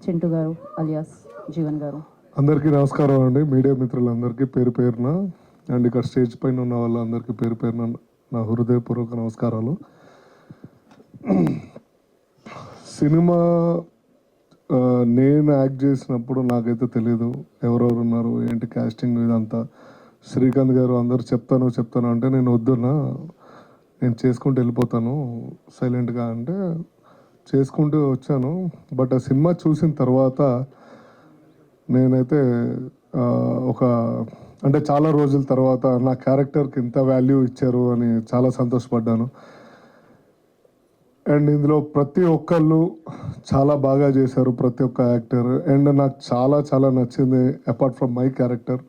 చింటూ గారు అలియాస్ జీవన్ గారు. అందరికీ నమస్కారం అండి, మీడియా మిత్రులందరికీ పేరు పేరున అండ్ ఇక్కడ స్టేజ్ పైన ఉన్న వాళ్ళందరికీ పేరు పేరున నా హృదయపూర్వక నమస్కారాలు. సినిమా నేను యాక్ట్ చేసినప్పుడు నాకైతే తెలీదు ఎవరెవరు ఉన్నారు ఏంటి కాస్టింగ్ ఇదంతా. శ్రీకాంత్ గారు అందరు చెప్తాను అంటే నేను వద్దున్నా, నేను చేసుకుంటూ వెళ్ళిపోతాను సైలెంట్గా అంటే చేసుకుంటూ వచ్చాను. బట్ ఆ సినిమా చూసిన తర్వాత నేనైతే ఒక అంటే చాలా రోజుల తర్వాత నా క్యారెక్టర్కి ఇంత వాల్యూ ఇచ్చారు అని చాలా సంతోషపడ్డాను. అండ్ ఇందులో ప్రతి ఒక్కళ్ళు చాలా బాగా చేశారు, ప్రతి ఒక్క యాక్టర్. అండ్ నాకు చాలా చాలా నచ్చింది apart from my character,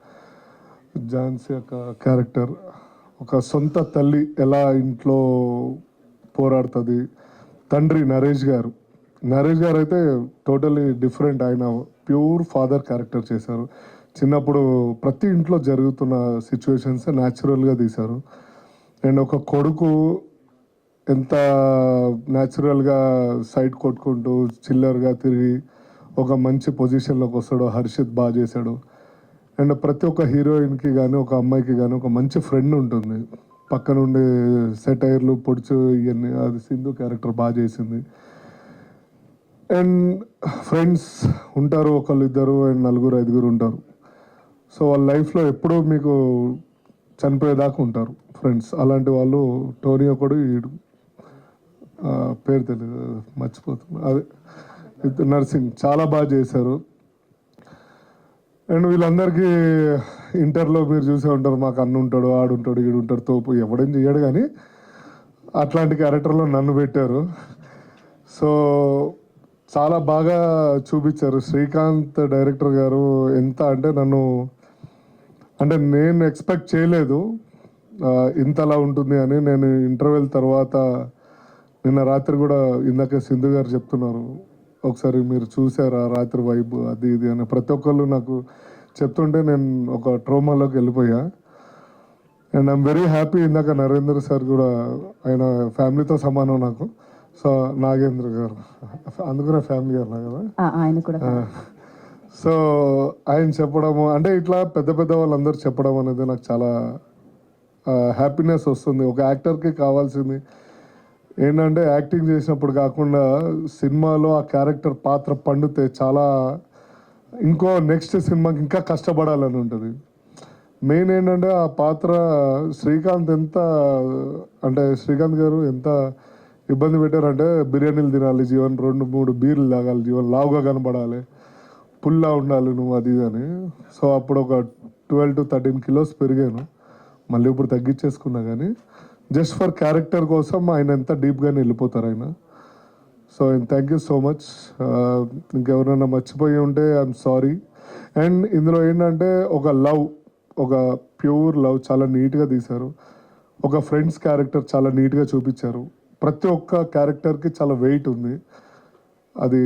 Jhansi యొక్క క్యారెక్టర్. ఒక సొంత తల్లి ఎలా ఇంట్లో పోరాడుతుంది. తండ్రి నరేష్ గారు అయితే టోటలీ డిఫరెంట్. ఆయన ప్యూర్ ఫాదర్ క్యారెక్టర్ చేశారు. చిన్నప్పుడు ప్రతి ఇంట్లో జరుగుతున్న సిచ్యువేషన్స్ న్యాచురల్గా తీశారు. అండ్ ఒక కొడుకు ఎంత న్యాచురల్గా సైడ్ కొట్టుకుంటూ చిల్లర్గా తిరిగి ఒక మంచి పొజిషన్లోకి వస్తాడో హర్షిత్ బాగా చేశాడు. అండ్ ప్రతి ఒక్క హీరోయిన్కి కానీ ఒక అమ్మాయికి కానీ ఒక మంచి ఫ్రెండ్ ఉంటుంది పక్క నుండి సెటైర్లు పొడుచు ఇవన్నీ. అది సింధు క్యారెక్టర్ బాగా చేసింది. అండ్ ఫ్రెండ్స్ ఉంటారు, ఒకళ్ళు ఇద్దరు అండ్ నలుగురు ఐదుగురు ఉంటారు. సో వాళ్ళ లైఫ్లో ఎప్పుడూ మీకు చనిపోయేదాకా ఉంటారు ఫ్రెండ్స్. అలాంటి వాళ్ళు టోనీ ఒకడు, ఈడు పేరు తెలియదు మర్చిపోతున్నా, అదే నర్సింగ్ చాలా బాగా చేశారు. అండ్ వీళ్ళందరికీ ఇంటర్లో మీరు చూసే ఉంటారు, మాకు అన్న ఉంటాడు, ఆడుంటాడు, ఈడుంటాడు, తోపు ఎవడేం చేయడు, కానీ అట్లాంటి క్యారెక్టర్లో నన్ను పెట్టారు. సో చాలా బాగా చూపించారు. శ్రీకాంత్ డైరెక్టర్ గారు ఎంత అంటే నేను ఎక్స్పెక్ట్ చేయలేదు ఇంతలా ఉంటుంది అని. నేను ఇంటర్వెల్ తర్వాత నిన్న రాత్రి కూడా ఇందాక సింధు గారు చెప్తున్నారు, ఒకసారి మీరు చూసారా రాత్రి వైబ్ అది ఇది అని ప్రతి ఒక్కళ్ళు నాకు చెప్తుంటే నేను ఒక ట్రోమాలోకి వెళ్ళిపోయా. And I'm very happy. ఇందాక నరేంద్ర సార్ కూడా ఆయన ఫ్యామిలీతో సమానం నాకు. సో నాగేంద్ర గారు అందుకునే ఫ్యామిలీ అన్నా కదా ఆయన కూడా. సో ఆయన చెప్పడము అంటే ఇట్లా పెద్ద పెద్ద వాళ్ళందరూ చెప్పడం అనేది నాకు చాలా హ్యాపీనెస్ వస్తుంది. ఒక యాక్టర్కి కావాల్సింది ఏంటంటే యాక్టింగ్ చేసినప్పుడు కాకుండా సినిమాలో ఆ క్యారెక్టర్ పాత్ర పండితే చాలా ఇంకో నెక్స్ట్ సినిమాకి ఇంకా కష్టపడాలని ఉంటుంది. మెయిన్ ఏంటంటే ఆ పాత్ర శ్రీకాంత్ గారు ఎంత ఇబ్బంది పెట్టారంటే బిర్యానీలు తినాలి జీవన్, 2-3 బీర్లు తాగాలి జీవన్, లావుగా కనబడాలి, పుల్లా ఉండాలి నువ్వు అది అని. సో అప్పుడు ఒక 12 to 13 kilos పెరిగాను. మళ్ళీ ఇప్పుడు తగ్గించేసుకున్నా, కానీ జస్ట్ ఫర్ క్యారెక్టర్ కోసం ఆయన ఎంత డీప్గానే వెళ్ళిపోతారు ఆయన. So thank you so much. ఇంకెవరైనా మర్చిపోయి ఉంటే ఐఎమ్ సారీ. అండ్ ఇందులో ఏంటంటే ఒక ప్యూర్ లవ్ చాలా నీట్గా తీశారు. ఒక ఫ్రెండ్స్ క్యారెక్టర్ చాలా నీట్గా చూపించారు. ప్రతి ఒక్క క్యారెక్టర్కి చాలా వెయిట్ ఉంది. అది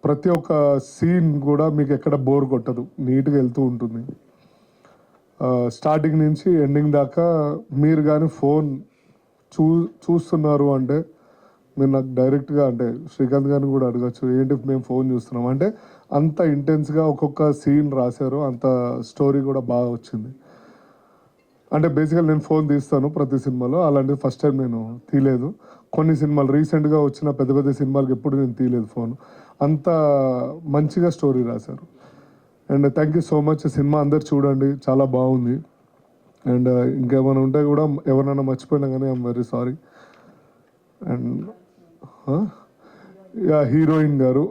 ప్రతి ఒక్క సీన్ కూడా మీకు ఎక్కడ బోర్ కొట్టదు, నీట్గా వెళ్తూ ఉంటుంది. స్టార్టింగ్ నుంచి ఎండింగ్ దాకా మీరు కానీ ఫోన్ చూస్తున్నారు అంటే మీరు నాకు డైరెక్ట్గా అంటే శ్రీకాంత్ గారిని కూడా అడగచ్చు, ఏంటి మేము ఫోన్ చూస్తున్నాం అంటే అంత ఇంటెన్స్గా ఒక్కొక్క సీన్ రాశారు. అంత స్టోరీ కూడా బాగా వచ్చింది. అంటే బేసికల్ నేను ఫోన్ తీస్తాను ప్రతి సినిమాలో, అలాంటిది ఫస్ట్ టైం నేను తీయలేదు. కొన్ని సినిమాలు రీసెంట్గా వచ్చిన పెద్ద పెద్ద సినిమాలకు ఎప్పుడు నేను తీయలేదు ఫోన్. అంత మంచిగా స్టోరీ రాశారు. And thank you so much. Cinema అందరు చూడండి, చాలా బాగుంది. అండ్ ఇంకేమైనా ఉంటే కూడా ఎవరైనా మర్చిపోయినా కానీ I'm very sorry. And heroine గారు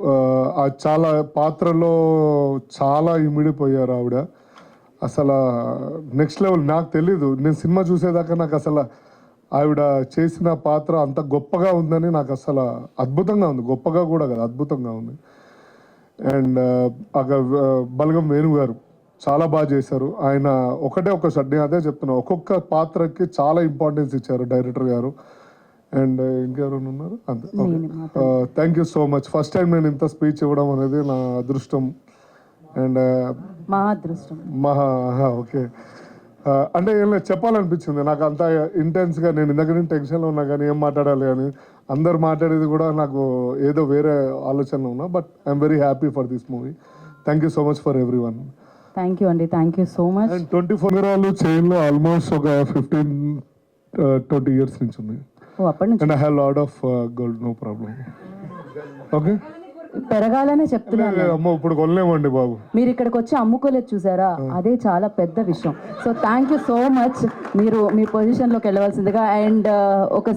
చాలా పాత్రలో చాలా ఇమిడిపోయారు ఆవిడ. అసలు నెక్స్ట్ లెవెల్. నాకు తెలీదు, నేను సినిమా చూసేదాకా నాకు అసలు ఆవిడ చేసిన పాత్ర అంత గొప్పగా ఉందని నాకు అసలు అద్భుతంగా ఉంది. గొప్పగా కూడా కదా, అద్భుతంగా ఉంది. అండ్ బలగం వేణు గారు చాలా బాగా చేశారు. ఆయన నేను అదే చెప్తున్నా, ఒక్కొక్క పాత్రకి చాలా ఇంపార్టెన్స్ ఇచ్చారు డైరెక్టర్ గారు. అండ్ ఇంకెవరైనా ఉన్నారు అంతే. Thank you so much. First time నేను ఇంత స్పీచ్ ఇవ్వడం అనేది నా అదృష్టం. అండ్ మా అదృష్టం. ఓకే. అంటే ఏం లేదు చెప్పాలనిపించింది నాకు అంత ఇంటెన్స్గా. నేను ఇందాక నుంచి టెన్షన్లో ఉన్నా కానీ ఏం మాట్లాడాలి అని అందరు మాట్లాడేది కూడా నాకు ఏదో వేరే ఆలోచనలో ఉన్నా. But I'm very happy for this movie. Thank you so much for everyone. Thank you అండి, thank you so much. And 24 నిరాలు చైన్లో ఆల్మోస్ట్ ఒక 15-20 ఇయర్స్ నుంచి ఉంది. ఓ అప్పటి నుంచి and I have lot of gold, no problem. Okay, పెరగాలనే చెప్తున్నాను. అమ్మ ఇప్పుడు కొనలేమండి బాబు. మీరు ఇక్కడికి వచ్చి అమ్ముకోలేదు చూసారా, అదే చాలా పెద్ద విషయం. So thank you so much. మీరు మీ పొజిషన్లోకి వెళ్ళవలసిందిగా. అండ్ ఒక